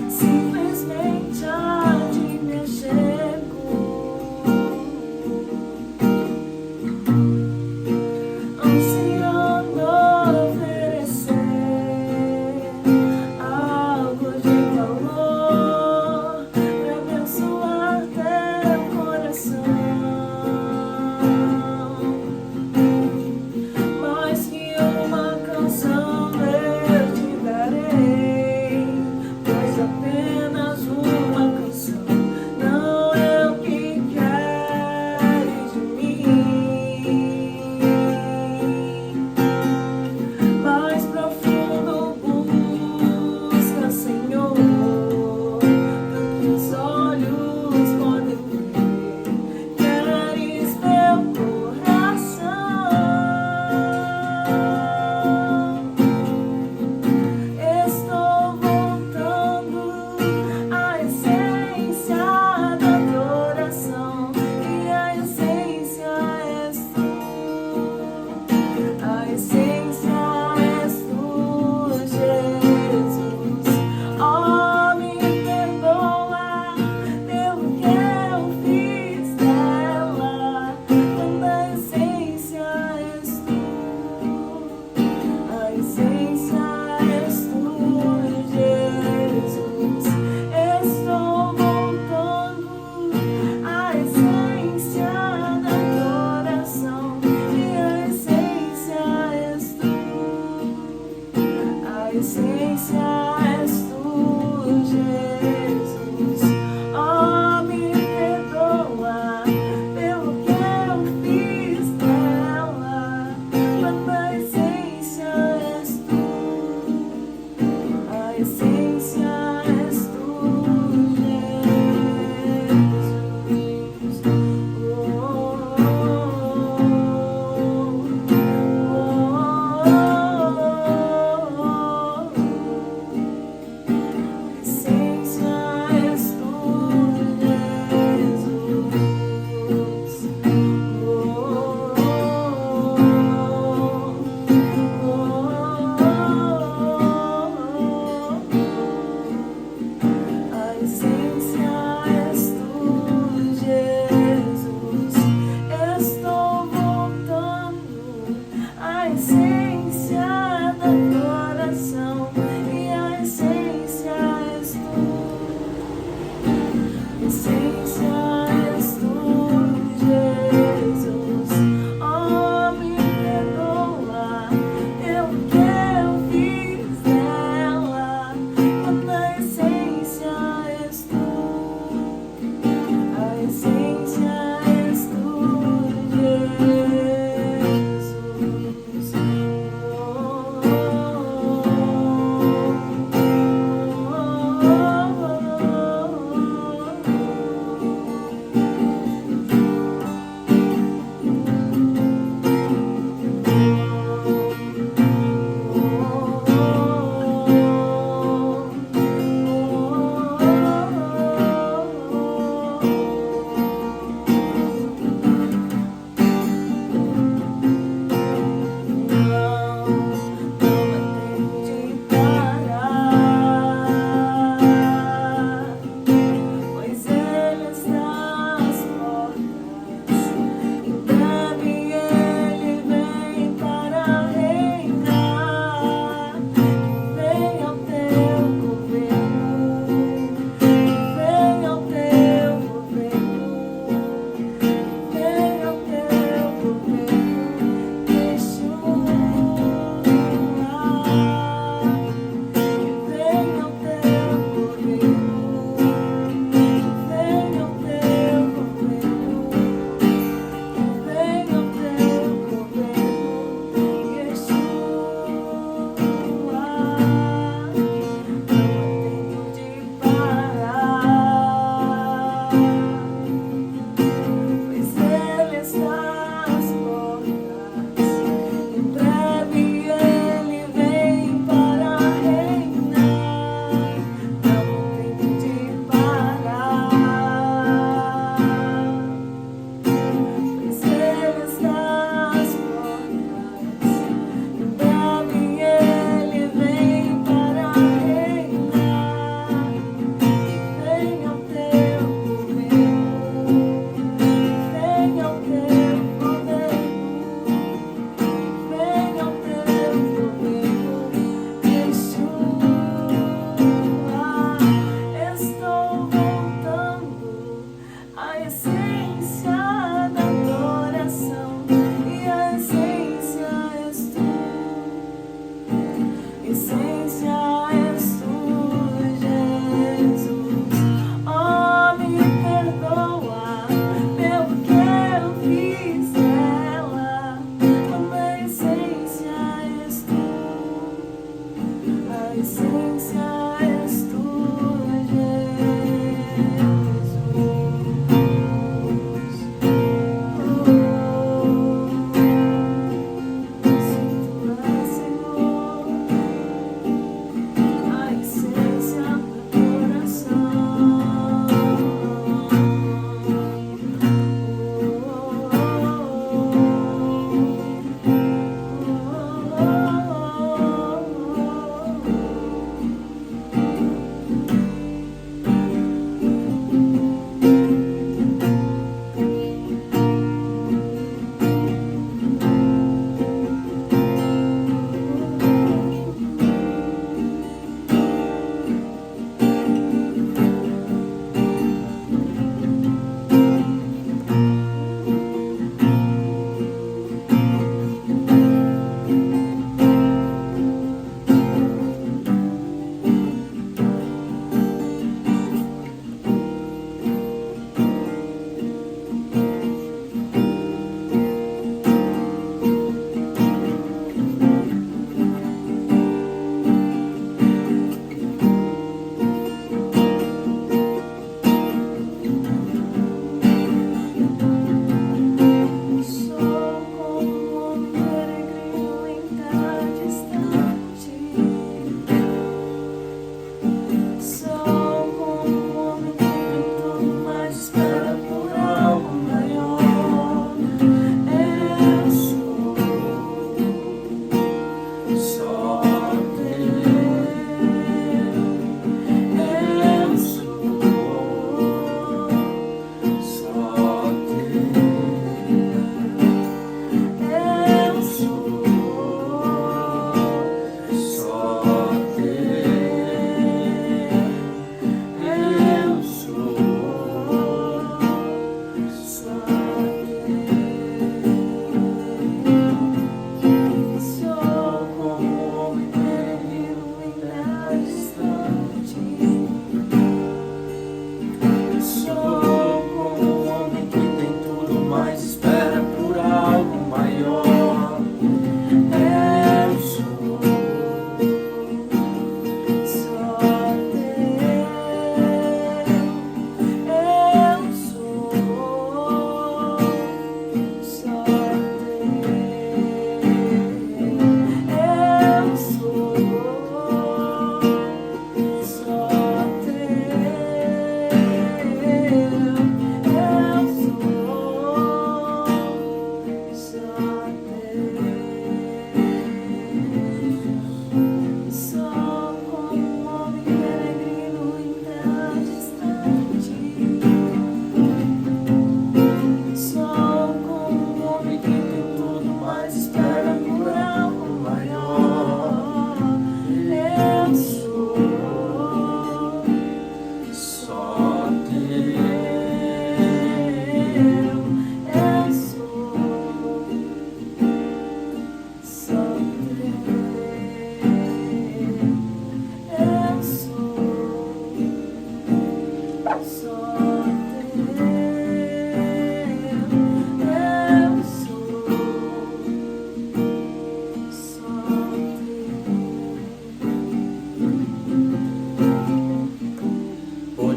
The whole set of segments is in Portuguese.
Se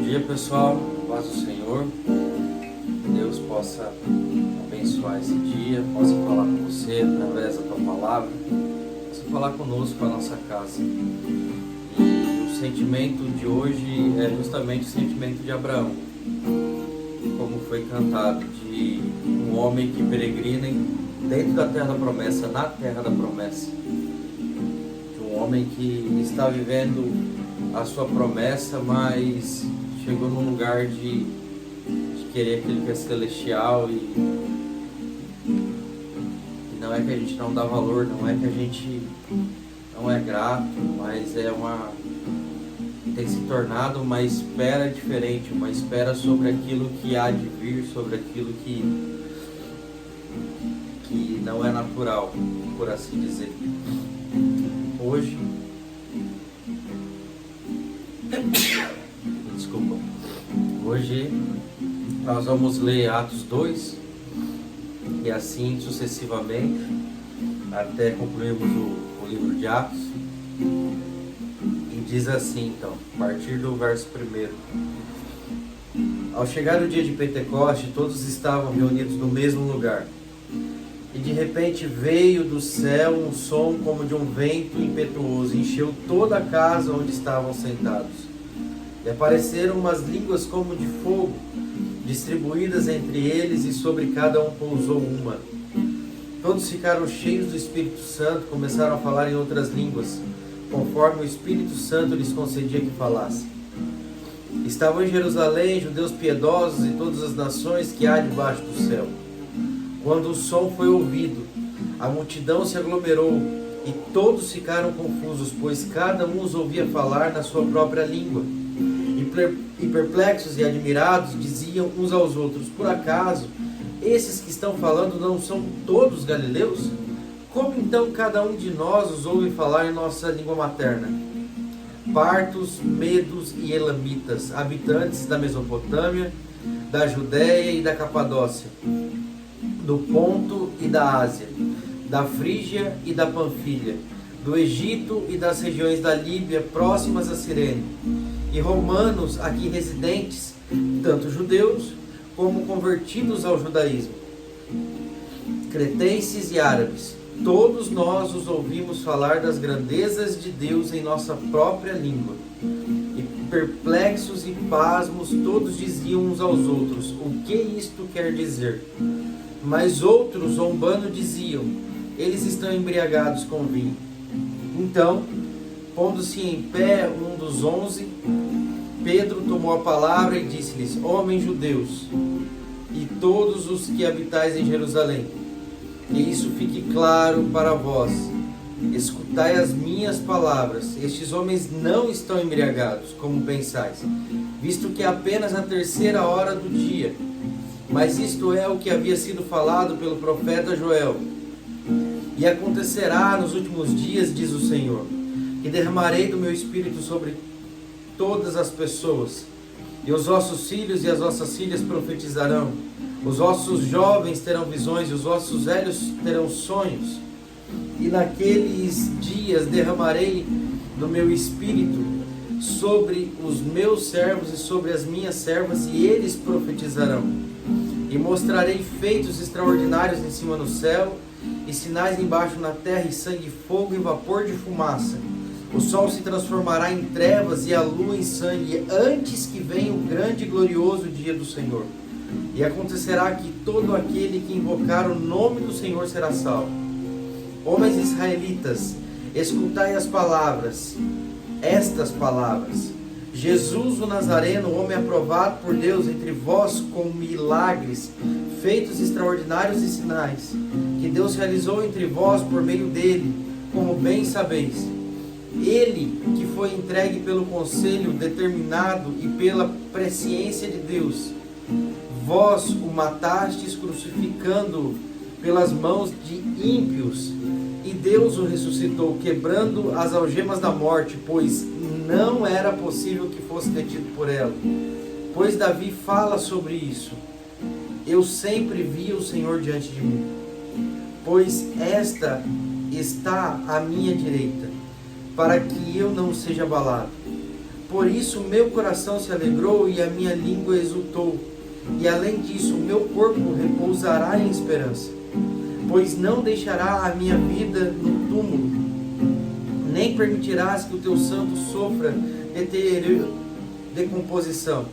dia, pessoal. Paz do Senhor. Que Deus possa abençoar esse dia, possa falar com você através da tua palavra, possa falar conosco, com a nossa casa. E o sentimento de hoje é justamente o sentimento de Abraão, como foi cantado, de um homem que peregrina dentro da terra da promessa, na terra da promessa, de um homem que está vivendo a sua promessa, mas chegou num lugar de querer aquilo que é celestial e não é que a gente não dá valor, não é que a gente não é grato, mas tem se tornado uma espera diferente, uma espera sobre aquilo que há de vir, sobre aquilo que não é natural, por assim dizer. Hoje nós vamos ler Atos 2 e assim sucessivamente até concluirmos o livro de Atos. E diz assim, então, a partir do verso 1: Ao chegar o dia de Pentecoste, todos estavam reunidos no mesmo lugar. E de repente veio do céu um som como de um vento impetuoso, encheu toda a casa onde estavam sentados. E apareceram umas línguas como de fogo, distribuídas entre eles, e sobre cada um pousou uma. Todos ficaram cheios do Espírito Santo, começaram a falar em outras línguas, conforme o Espírito Santo lhes concedia que falassem. Estavam em Jerusalém judeus piedosos e todas as nações que há debaixo do céu. Quando o som foi ouvido, a multidão se aglomerou, e todos ficaram confusos, pois cada um os ouvia falar na sua própria língua. E perplexos e admirados diziam uns aos outros: por acaso esses que estão falando não são todos galileus? Como então cada um de nós os ouve falar em nossa língua materna? Partos, medos e elamitas, habitantes da Mesopotâmia, da Judéia e da Capadócia, do Ponto e da Ásia, da Frígia e da Panfilha, do Egito e das regiões da Líbia próximas a Cirene, e romanos aqui residentes, tanto judeus como convertidos ao judaísmo, cretenses e árabes, todos nós os ouvimos falar das grandezas de Deus em nossa própria língua. E perplexos e pasmos, todos diziam uns aos outros: o que isto quer dizer? Mas outros, zombando, diziam: eles estão embriagados com vinho. Então, pondo-se em pé um dos 11, Pedro tomou a palavra e disse-lhes: homens judeus, e todos os que habitais em Jerusalém, que isso fique claro para vós. Escutai as minhas palavras. Estes homens não estão embriagados, como pensais, visto que é apenas a 3ª hora do dia. Mas isto é o que havia sido falado pelo profeta Joel. E acontecerá nos últimos dias, diz o Senhor, que derramarei do meu espírito sobre todas as pessoas, e os vossos filhos e as vossas filhas profetizarão, os vossos jovens terão visões, e os vossos velhos terão sonhos. E naqueles dias derramarei do meu espírito sobre os meus servos e sobre as minhas servas, e eles profetizarão. E mostrarei feitos extraordinários em cima no céu, e sinais embaixo na terra, e sangue, fogo e vapor de fumaça. O sol se transformará em trevas e a lua em sangue, antes que venha o grande e glorioso dia do Senhor. E acontecerá que todo aquele que invocar o nome do Senhor será salvo. Homens israelitas, escutai as palavras, estas palavras. Jesus o Nazareno, homem aprovado por Deus entre vós com milagres, feitos extraordinários e sinais, que Deus realizou entre vós por meio dele, como bem sabeis. Ele que foi entregue pelo conselho determinado e pela presciência de Deus, vós o matastes crucificando-o pelas mãos de ímpios, e Deus o ressuscitou, quebrando as algemas da morte, pois não era possível que fosse detido por ela. Pois Davi fala sobre isso: eu sempre vi o Senhor diante de mim, pois esta está à minha direita, para que eu não seja abalado. Por isso meu coração se alegrou e a minha língua exultou. E além disso, o meu corpo repousará em esperança, pois não deixará a minha vida no túmulo, nem permitirás que o teu santo sofra decomposição.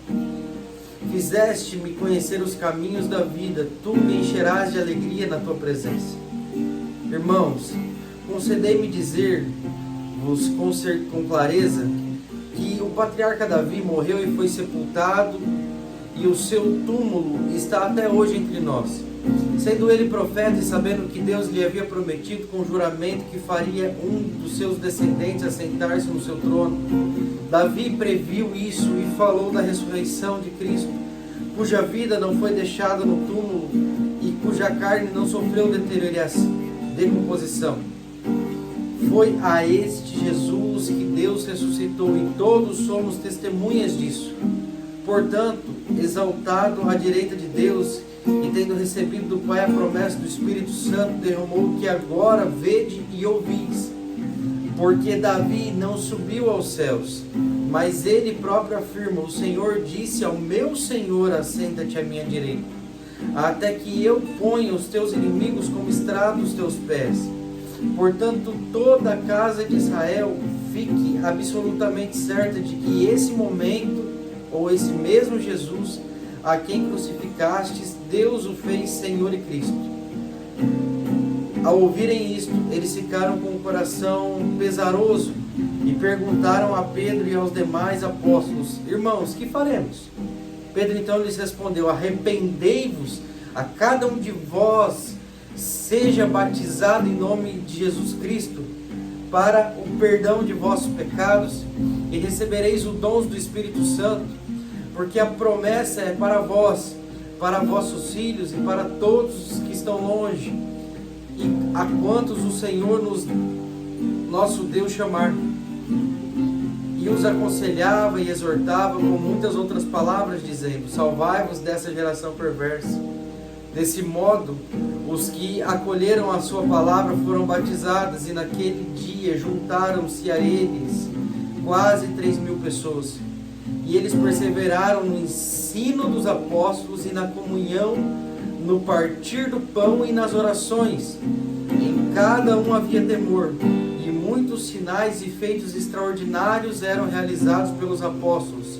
Fizeste-me conhecer os caminhos da vida, tu me encherás de alegria na tua presença. Irmãos, concedei-me dizer-vos com clareza que o patriarca Davi morreu e foi sepultado, e o seu túmulo está até hoje entre nós. Sendo ele profeta e sabendo que Deus lhe havia prometido com juramento que faria um dos seus descendentes assentar-se no seu trono, Davi previu isso e falou da ressurreição de Cristo, cuja vida não foi deixada no túmulo e cuja carne não sofreu decomposição. Foi a este Jesus que Deus ressuscitou e todos somos testemunhas disso. Portanto, exaltado à direita de Deus e tendo recebido do Pai a promessa do Espírito Santo, derramou o que agora vede e ouvis. Porque Davi não subiu aos céus, mas ele próprio afirma: o Senhor disse ao meu Senhor, assenta-te à minha direita, até que eu ponha os teus inimigos como estrado dos teus pés. Portanto, toda a casa de Israel fique absolutamente certa de que esse momento, ou esse mesmo Jesus, a quem crucificastes, Deus o fez Senhor e Cristo. Ao ouvirem isto, eles ficaram com o coração pesaroso e perguntaram a Pedro e aos demais apóstolos: irmãos, que faremos? Pedro então lhes respondeu: arrependei-vos, a cada um de vós seja batizado em nome de Jesus Cristo para o perdão de vossos pecados, e recebereis o dom do Espírito Santo, porque a promessa é para vós, para vossos filhos e para todos os que estão longe, e a quantos o Senhor nosso Deus chamar. E os aconselhava e exortava com muitas outras palavras, dizendo: salvai-vos dessa geração perversa. Desse modo, os que acolheram a sua palavra foram batizados, e naquele dia juntaram-se a eles quase 3.000 pessoas. E eles perseveraram no ensino dos apóstolos e na comunhão, no partir do pão e nas orações. Em cada um havia temor, e muitos sinais e feitos extraordinários eram realizados pelos apóstolos.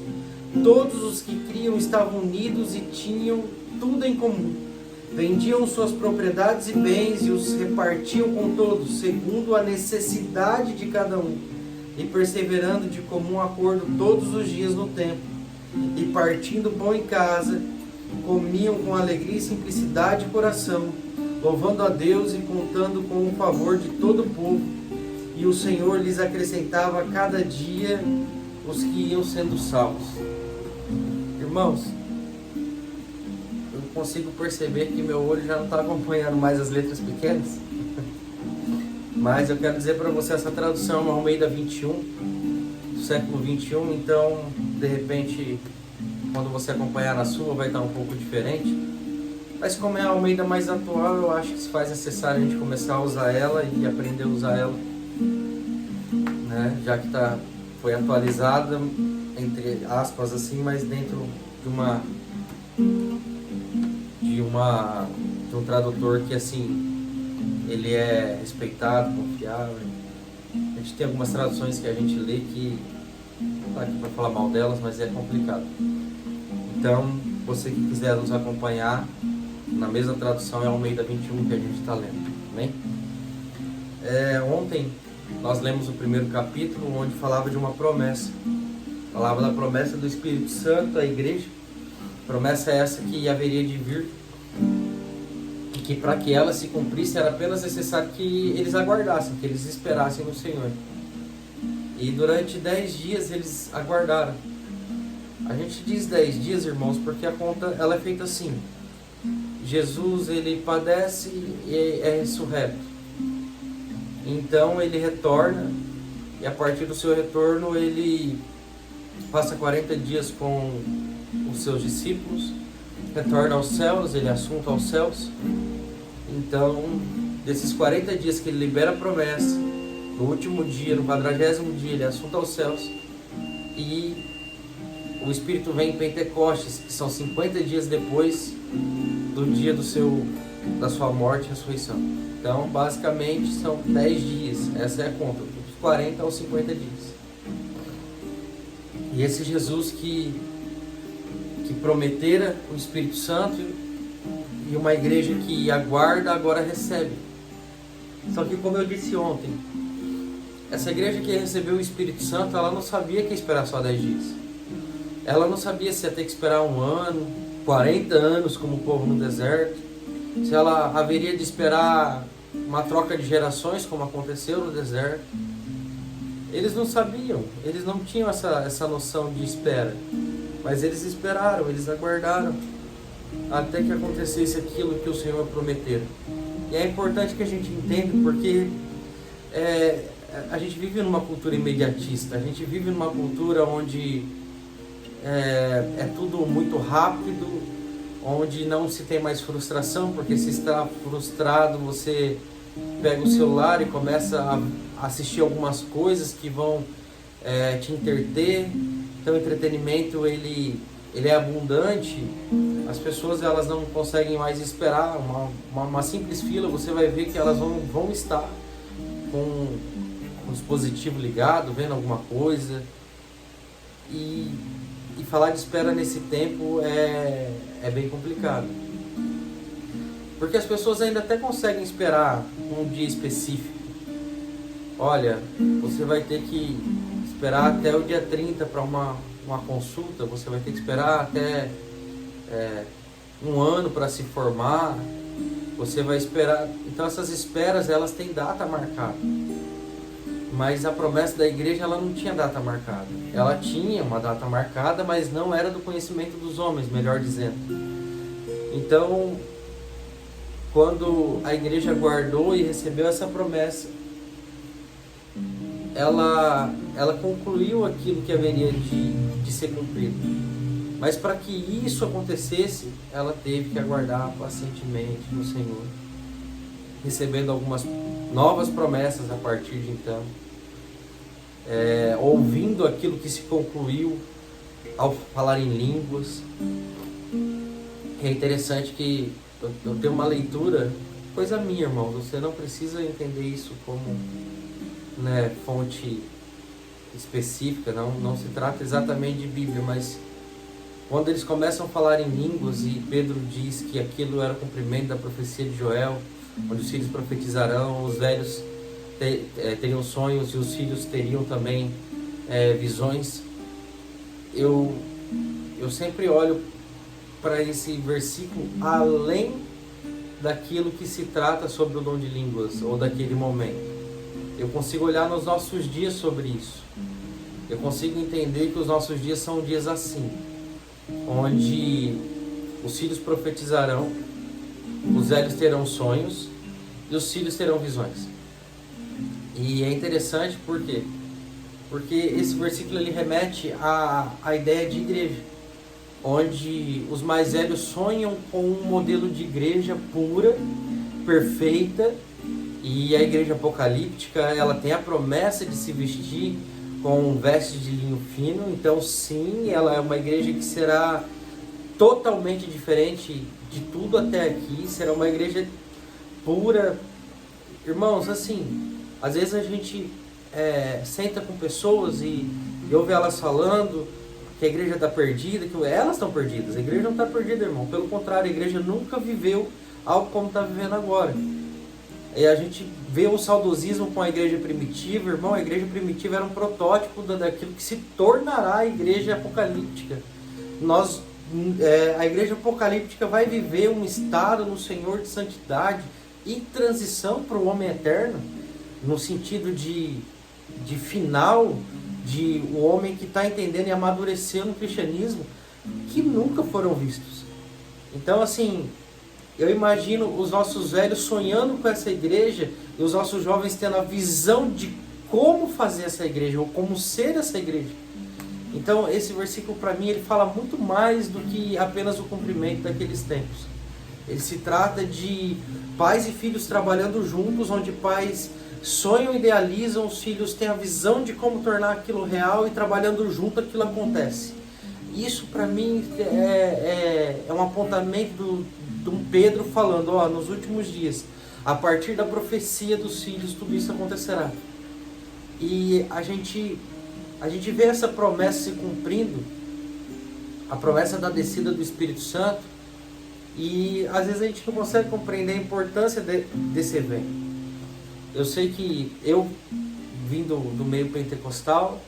Todos os que criam estavam unidos e tinham tudo em comum. Vendiam suas propriedades e bens e os repartiam com todos, segundo a necessidade de cada um, e perseverando de comum acordo todos os dias no templo, e partindo pão em casa, comiam com alegria e simplicidade de coração, louvando a Deus e contando com o favor de todo o povo, e o Senhor lhes acrescentava a cada dia os que iam sendo salvos. Irmãos, eu consigo perceber que meu olho já não está acompanhando mais as letras pequenas, mas eu quero dizer para você, essa tradução é uma Almeida 21, do século 21, então, de repente, quando você acompanhar na sua, vai estar um pouco diferente. Mas como é a Almeida mais atual, eu acho que se faz necessário a gente começar a usar ela e aprender a usar ela, né? Já que foi atualizada, entre aspas assim, mas dentro de um tradutor que, assim, ele é respeitado, confiável. A gente tem algumas traduções que a gente lê que não está aqui para falar mal delas, mas é complicado. Então, você que quiser nos acompanhar, na mesma tradução é a Almeida 21 que a gente está lendo. Amém? Ontem nós lemos o primeiro capítulo, onde falava de uma promessa. Falava da promessa do Espírito Santo à igreja. Promessa essa que haveria de vir, e que para que ela se cumprisse era apenas necessário que eles aguardassem, que eles esperassem no Senhor. E durante 10 dias eles aguardaram. A gente diz 10 dias, irmãos, porque a conta ela é feita assim. Jesus, ele padece e é ressurreto. Então ele retorna, e a partir do seu retorno ele passa 40 dias com os seus discípulos, retorna aos céus, ele é assunto aos céus. Então, desses 40 dias que ele libera a promessa, no último dia, no 40º dia, ele é assunto aos céus. e o Espírito vem em Pentecostes, que são 50 dias depois do dia da sua morte e ressurreição. Então, basicamente, são 10 dias. Essa é a conta, dos 40 aos 50 dias. E esse Jesus que prometera o Espírito Santo, e uma igreja que aguarda, agora recebe. Só que, como eu disse ontem, essa igreja que recebeu o Espírito Santo, ela não sabia que ia esperar só 10 dias. Ela não sabia se ia ter que esperar 1 ano, 40 anos, como o povo no deserto. Se ela haveria de esperar uma troca de gerações, como aconteceu no deserto. Eles não sabiam, eles não tinham essa noção de espera. Mas eles esperaram, eles aguardaram, até que acontecesse aquilo que o Senhor prometeu. E é importante que a gente entenda, porque a gente vive numa cultura imediatista, a gente vive numa cultura onde é tudo muito rápido, onde não se tem mais frustração, porque se está frustrado, você pega o celular e começa a assistir algumas coisas que vão te entreter. Então o entretenimento ele é abundante, as pessoas elas não conseguem mais esperar uma simples fila, você vai ver que elas vão estar com o dispositivo ligado, vendo alguma coisa, e falar de espera nesse tempo é bem complicado, porque as pessoas ainda até conseguem esperar um dia específico. Olha, você vai ter que esperar até o dia 30 para uma consulta, você vai ter que esperar até 1 ano para se formar, você vai esperar. Então essas esperas, elas têm data marcada, mas a promessa da igreja, ela não tinha data marcada. Ela tinha uma data marcada, mas não era do conhecimento dos homens, melhor dizendo. Então, quando a igreja guardou e recebeu essa promessa, ela concluiu aquilo que haveria de ser cumprido. Mas para que isso acontecesse, ela teve que aguardar pacientemente no Senhor, recebendo algumas novas promessas a partir de então, ouvindo aquilo que se concluiu ao falar em línguas. É interessante que eu tenho uma leitura, coisa minha, irmão, você não precisa entender isso como fonte específica, não se trata exatamente de Bíblia, mas quando eles começam a falar em línguas e Pedro diz que aquilo era o cumprimento da profecia de Joel, onde os filhos profetizarão, os velhos teriam sonhos e os filhos teriam também visões, eu sempre olho para esse versículo além daquilo que se trata sobre o dom de línguas ou daquele momento. Eu consigo olhar nos nossos dias sobre isso. Eu consigo entender que os nossos dias são dias assim, onde os filhos profetizarão, os velhos terão sonhos e os filhos terão visões. E é interessante por quê? Porque esse versículo ele remete à ideia de igreja, onde os mais velhos sonham com um modelo de igreja pura, perfeita. E a igreja apocalíptica, ela tem a promessa de se vestir com vestes de linho fino. Então sim, ela é uma igreja que será totalmente diferente de tudo até aqui. Será uma igreja pura. Irmãos, assim, às vezes a gente senta com pessoas e ouve elas falando que a igreja está perdida, que elas estão perdidas. A igreja não está perdida, irmão. Pelo contrário, a igreja nunca viveu algo como está vivendo agora. E a gente vê um saudosismo com a igreja primitiva. Irmão, a igreja primitiva era um protótipo daquilo que se tornará a igreja apocalíptica. A igreja apocalíptica vai viver um estado no Senhor de santidade e transição para o homem eterno, no sentido de final, de o homem que está entendendo e amadurecendo o cristianismo, que nunca foram vistos. Então, assim, eu imagino os nossos velhos sonhando com essa igreja e os nossos jovens tendo a visão de como fazer essa igreja ou como ser essa igreja. Então esse versículo para mim ele fala muito mais do que apenas o cumprimento daqueles tempos. Ele se trata de pais e filhos trabalhando juntos, onde pais sonham, idealizam, os filhos têm a visão de como tornar aquilo real e trabalhando junto aquilo acontece. Isso para mim é um apontamento de um Pedro falando, nos últimos dias, a partir da profecia dos filhos, tudo isso acontecerá. E a gente vê essa promessa se cumprindo, a promessa da descida do Espírito Santo, e às vezes a gente não consegue compreender a importância desse evento. Eu sei que eu vim do meio pentecostal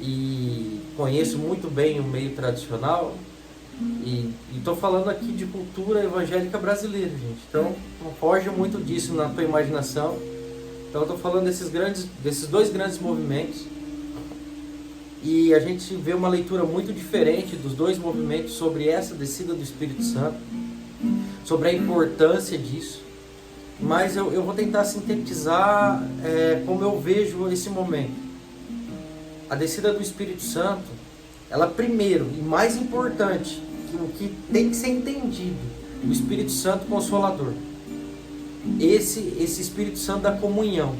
e conheço muito bem o meio tradicional, e estou falando aqui de cultura evangélica brasileira, gente. Então não foge muito disso na tua imaginação. Então eu estou falando desses dois grandes movimentos, e a gente vê uma leitura muito diferente dos dois movimentos sobre essa descida do Espírito Santo, sobre a importância disso. Mas eu vou tentar sintetizar como eu vejo esse momento. A descida do Espírito Santo, ela primeiro e mais importante, o que tem que ser entendido, o Espírito Santo Consolador. Esse Espírito Santo da comunhão,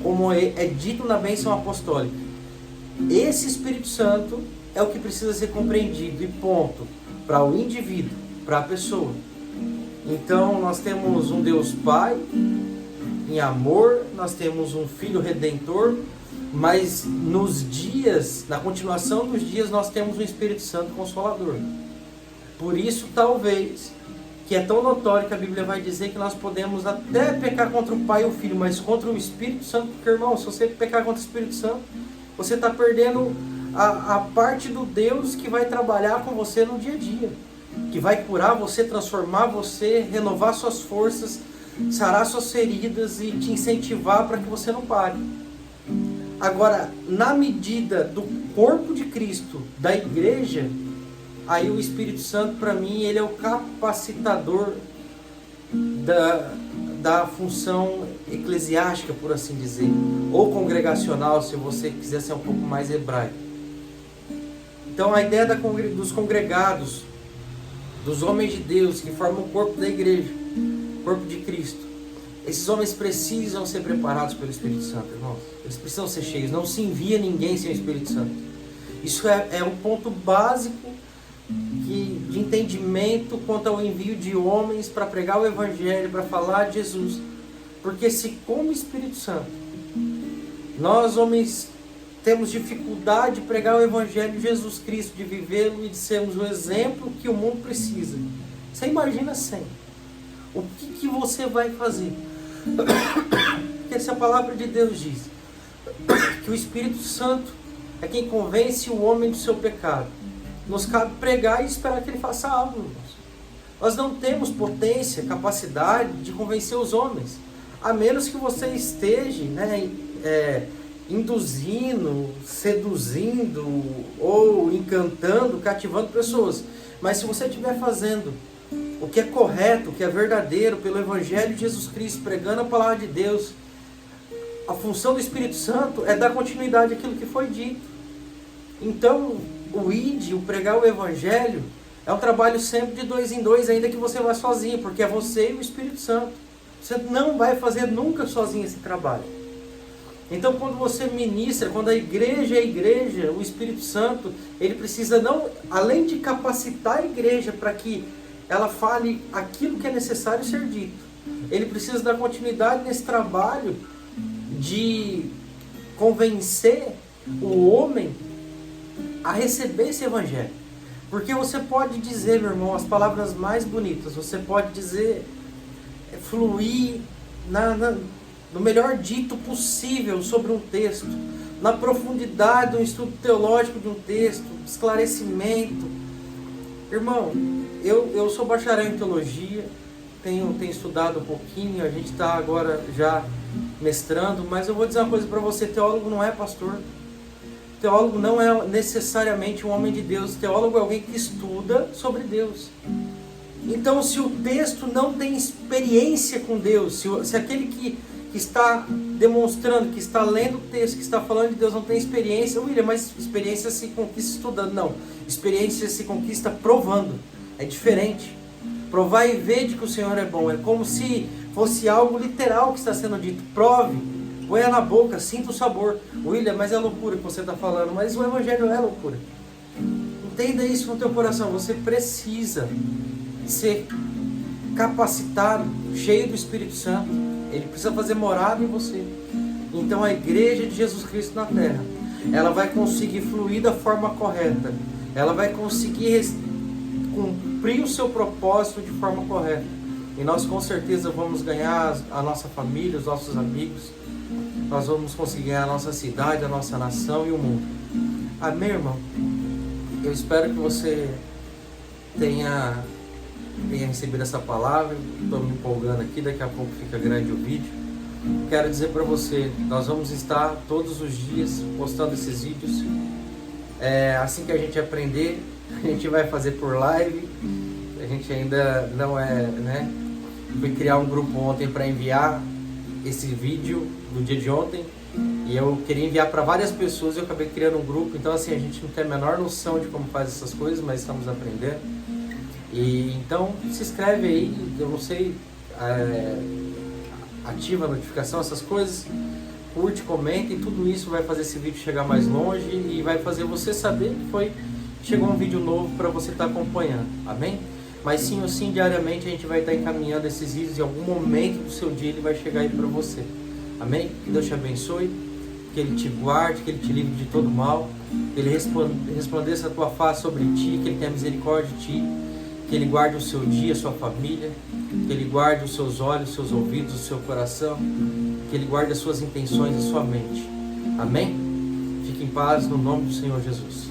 como é dito na bênção apostólica. Esse Espírito Santo é o que precisa ser compreendido e ponto, para o indivíduo, para a pessoa. Então nós temos um Deus Pai em amor, nós temos um Filho Redentor, mas na continuação dos dias, nós temos um Espírito Santo Consolador. Por isso, talvez, que é tão notório que a Bíblia vai dizer que nós podemos até pecar contra o Pai e o Filho, mas contra o Espírito Santo, porque, irmão, se você pecar contra o Espírito Santo, você está perdendo a parte do Deus que vai trabalhar com você no dia a dia, que vai curar você, transformar você, renovar suas forças, sarar suas feridas e te incentivar para que você não pare. Agora, na medida do corpo de Cristo, da igreja, aí o Espírito Santo, para mim, ele é o capacitador da função eclesiástica, por assim dizer, ou congregacional, se você quiser ser um pouco mais hebraico. Então, a ideia dos congregados, dos homens de Deus que formam o corpo da igreja, o corpo de Cristo, esses homens precisam ser preparados pelo Espírito Santo, irmãos. Eles precisam ser cheios. Não se envia ninguém sem o Espírito Santo. Isso é um ponto básico de entendimento quanto ao envio de homens para pregar o Evangelho, para falar de Jesus. Porque se com o Espírito Santo nós, homens, temos dificuldade de pregar o Evangelho de Jesus Cristo, de vivê-lo e de sermos o exemplo que o mundo precisa, você imagina sem. O que você vai fazer? Porque se a palavra de Deus diz que o Espírito Santo é quem convence o homem do seu pecado, nos cabe pregar e esperar que ele faça algo, irmãos. Nós não temos potência, capacidade de convencer os homens, a menos que você esteja induzindo, seduzindo ou encantando, cativando pessoas. Mas se você estiver fazendo o que é correto, o que é verdadeiro, pelo Evangelho de Jesus Cristo, pregando a palavra de Deus, a função do Espírito Santo é dar continuidade àquilo que foi dito. Então, o ID, o pregar o Evangelho, é um trabalho sempre de 2 em 2, ainda que você vá sozinho, porque é você e o Espírito Santo. Você não vai fazer nunca sozinho esse trabalho. Então, quando você ministra, quando a igreja é igreja, o Espírito Santo, ele precisa, não, além de capacitar a igreja para que ela fale aquilo que é necessário ser dito, ele precisa dar continuidade nesse trabalho de convencer o homem a receber esse Evangelho. Porque você pode dizer, meu irmão, as palavras mais bonitas, você pode dizer, fluir no melhor dito possível sobre um texto, na profundidade do estudo teológico de um texto, esclarecimento. Irmão, eu sou bacharel em teologia, tenho estudado um pouquinho, a gente está agora já mestrando, mas eu vou dizer uma coisa para você, teólogo não é pastor. Teólogo não é necessariamente um homem de Deus. Teólogo é alguém que estuda sobre Deus. Então, se o texto não tem experiência com Deus, se aquele que está demonstrando, que está lendo o texto, que está falando de Deus, não tem experiência, William, mas experiência se conquista estudando. Não, experiência se conquista provando. É diferente. Provar e ver de que o Senhor é bom. É como se fosse algo literal que está sendo dito. Prove, Põe na boca, sinta o sabor. William, mas é loucura que você está falando, mas o Evangelho é loucura. Entenda isso no teu coração, você precisa ser capacitado, cheio do Espírito Santo. Ele precisa fazer morada em você. Então a igreja de Jesus Cristo na terra, ela vai conseguir fluir da forma correta. Ela vai conseguir cumprir o seu propósito de forma correta. E nós com certeza vamos ganhar a nossa família, os nossos amigos. Nós vamos conseguir ganhar a nossa cidade, a nossa nação e o mundo. Amém, irmão? Eu espero que você tenha recebido essa palavra. Estou me empolgando aqui, daqui a pouco fica grande o vídeo. Quero dizer para você, nós vamos estar todos os dias postando esses vídeos. Assim que a gente aprender, a gente vai fazer por live. A gente ainda não fui criar um grupo ontem para enviar esse vídeo do dia de ontem. E eu queria enviar para várias pessoas, eu acabei criando um grupo. Então assim, a gente não tem a menor noção de como faz essas coisas, mas estamos aprendendo. E então se inscreve aí, eu não sei, ativa a notificação, essas coisas, curte, comenta, e tudo isso vai fazer esse vídeo chegar mais longe e vai fazer você saber que chegou um vídeo novo para você estar acompanhando, amém? Mas sim ou sim, diariamente a gente vai estar encaminhando esses vídeos, em algum momento do seu dia ele vai chegar aí para você, amém? Que Deus te abençoe, que Ele te guarde, que Ele te livre de todo mal, que Ele resplandeça a tua face sobre ti, que Ele tenha misericórdia de ti, que Ele guarde o seu dia, a sua família, que Ele guarde os seus olhos, os seus ouvidos, o seu coração, que Ele guarde as suas intenções e a sua mente. Amém? Fique em paz no nome do Senhor Jesus.